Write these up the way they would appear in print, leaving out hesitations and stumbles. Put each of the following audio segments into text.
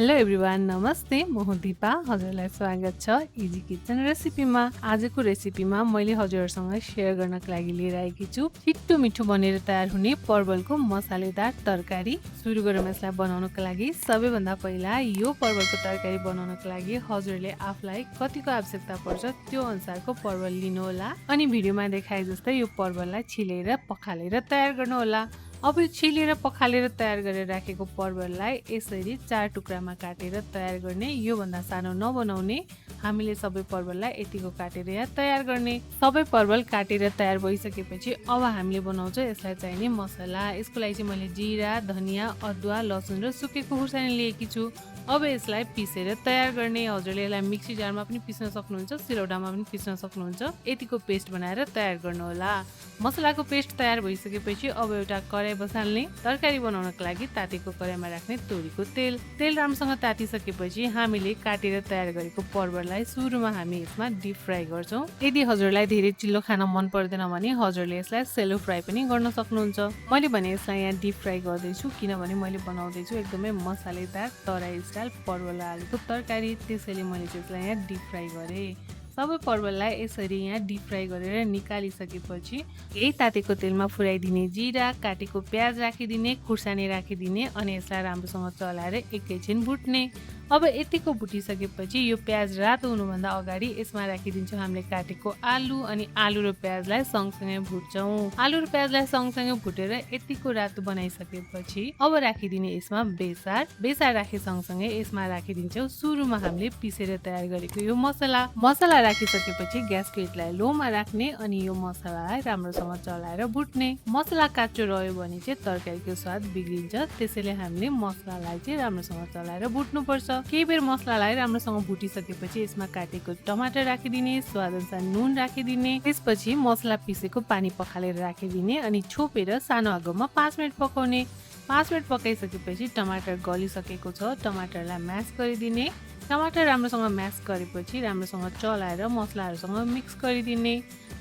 Hello everyone, नमस्ते। म हुँ दिपा। हजुरलाई स्वागत छ इजी किचन रेसिपीमा। आजको रेसिपीमा मैले हजुरहरूसँग सेयर गर्नको लागि लिएर आएकी छु छिट्टो मिठो बनेर तयार हुने परवलको मसालेदार तरकारी। सुरु गरौँ यसलाई बनाउनको लागि। सबैभन्दा पहिला यो परवलको तरकारी बनाउनको लागि हजुरले आफूलाई कतिको आवश्यकता पर्छ त्यो अनुसारको परवल लिनुहोला अनि भिडियोमा देखाए जस्तै यो परवललाई छिलेर पखालेर तयार गर्नुहोला। अब यो छिलेर पखालेर तयार गरेर राखेको परवललाई यसरी 4 टुक्रामा काटेर तयार गर्ने। यो भन्दा सानो नबनाउने। हामीले सबै परवललाई यतिको काटेर यहाँ तयार गर्ने। सबै परवल काटेर तयार भइसकेपछि अब हामीले बनाउँछौँ यसलाई चाहिने मसला। यसको लागि चाहिँ मैले जिरा, धनिया, अदुवा, लसुन र सुकेको खुर्सानी लिएकी छु। अब यसलाई पिसेर तयार गर्ने। हजुरले यसलाई मिक्सी जारमा पनि पिस्न सक्नुहुन्छ, सिलौटामा पनि पिस्न सक्नुहुन्छ। यतिको पेस्ट बनाएर तयार गर्नुहोला। मसलाको पेस्ट तयार भइसकेपछि अब एउटा कराई बसाल्ने। तरकारी बनाउनको लागि तातेको कराईमा राख्ने तोरीको तेल। तेल राम्रोसँग तातिसकेपछि हामीले काटेर तयार गरेको परवललाई सुरुमा हामी यसमा डिप फ्राई गर्छौँ। यदि हजुरलाई धेरै चिल्लो खान मन पर्दैन भने हजुरले यसलाई सेलो फ्राई पनि गर्न सक्नुहुन्छ। मैले भने यसलाई यहाँ डिप फ्राई गर्दैछु किनभने मैले बनाउँदैछु एकदमै मसालेदार तराई स्टाइल परवल आलुको तरकारी, त्यसैले मैले यसलाई यहाँ डिप फ्राई गरेँ। सबै परवललाई यसरी यहाँ डिप फ्राई गरेर निकालिसकेपछि यही तातेको तेलमा फुराइदिने जिरा, काटेको प्याज राखिदिने, खुर्सानी राखिदिने अनि यसलाई राम्रोसँग चलाएर एकैछिन भुट्ने। अब यतिको भुटिसकेपछि यो प्याज रातो हुनुभन्दा अगाडि यसमा राखिदिन्छौँ हामीले काटेको आलु अनि आलु र प्याजलाई सँगसँगै भुट्छौँ। आलु र प्याजलाई सँगसँगै भुटेर यतिको रातो बनाइसकेपछि अब राखिदिने यसमा बेसार राखे सँगसँगै यसमा राखिदिन्छौँ सुरुमा हामीले पिसेर तयार गरेको यो मसला राखिसकेपछि ग्यासको हिटलाई लोमा राख्ने अनि यो मसलालाई राम्रोसँग चलाएर भुट्ने। मसला काँचो रह्यो भने चाहिँ तरकारीको स्वाद बिग्रिन्छ, त्यसैले हामीले मसलालाई चाहिँ राम्रोसँग चलाएर भुट्नुपर्छ। केही बेर मसलालाई राम्रोसँग भुटिसकेपछि यसमा काटेको टमाटर राखिदिने, स्वादअनुसार नुन राखिदिने, त्यसपछि मसला पिसेको पानी पखालेर राखिदिने अनि छोपेर सानो आगोमा 5 मिनट पकाउने। 5 मिनट पकाइसकेपछि टमाटर गलिसकेको छ, टमाटरलाई म्यास गरिदिने। टमाटर राम्रोसँग म्यास गरेपछि राम्रोसँग चलाएर मसलाहरूसँग मिक्स गरिदिने।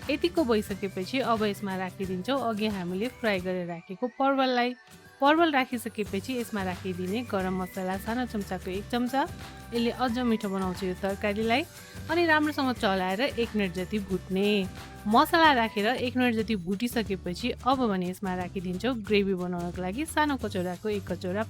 यतिको भइसकेपछि अब यसमा राखिदिन्छौँ अघि हामीले फ्राई गरेर राखेको परवल राखिसकेपछि यसमा राखिदिने गरम मसला सानो चम्चाको 1 चम्चा। यसले अझ मिठो बनाउँछ यो तरकारीलाई अनि राम्रोसँग चलाएर 1 मिनट जति भुट्ने। मसला राखेर 1 मिनट जति भुटिसकेपछि अब भने यसमा राखिदिन्छौँ ग्रेभी बनाउनको लागि सानो कचौराको 1 कचौरा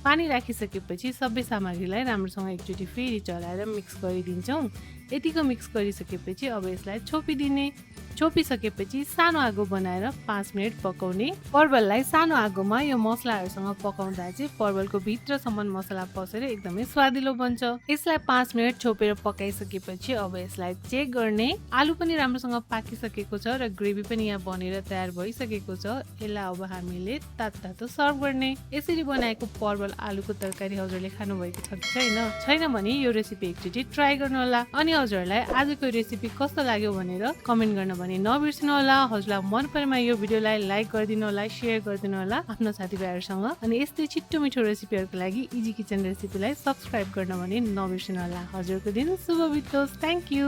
पानी राखिसकेपछि सबै सामग्रीलाई राम्रोसँग एकचोटि फेरि चलाएर मिक्स गरिदिन्छौँ। यतिको मिक्स गरिसकेपछि अब यसलाई छोपिसकेपछि सानो आगो बनाएर 5 मिनट पकाउने। परवललाई सानो आगोमा यो मसलाहरूसँग पकाउँदा चाहिँ परवलको भित्रसम्म मसला पसेर एकदमै स्वादिलो बन्छ। यसलाई 5 मिनट छोपेर पकाइसकेपछि अब यसलाई चेक गर्ने। आलु पनि राम्रोसँग पाकिसकेको छ र ग्रेभी पनि यहाँ बनेर तयार भइसकेको छ। यसलाई अब हामीले तातो सर्भ गर्ने। यसरी बनाएको परवल आलुको तरकारी हजुरले खानुभएको छ कि छैन भने यो रेसिपी एकचोटि ट्राई गर्नुहोला अनि हजुरलाई आजको रेसिपी कस्तो लाग्यो भनेर कमेन्ट गर्न भने नबिर्सनु होला। हजुरलाई मन परेमा यो भिडियोलाई लाइक गरिदिनु होला, शेयर गरिदिनु होला आफ्नो साथीभाइहरूसँग अनि यस्तै छिट्टो मिठो रेसिपीहरूको लागि इजी किचन रेसिपीलाई सब्स्क्राइब गर्न भने नबिर्सनु होला। हजुरको दिन शुभ बितोस्। Thank you.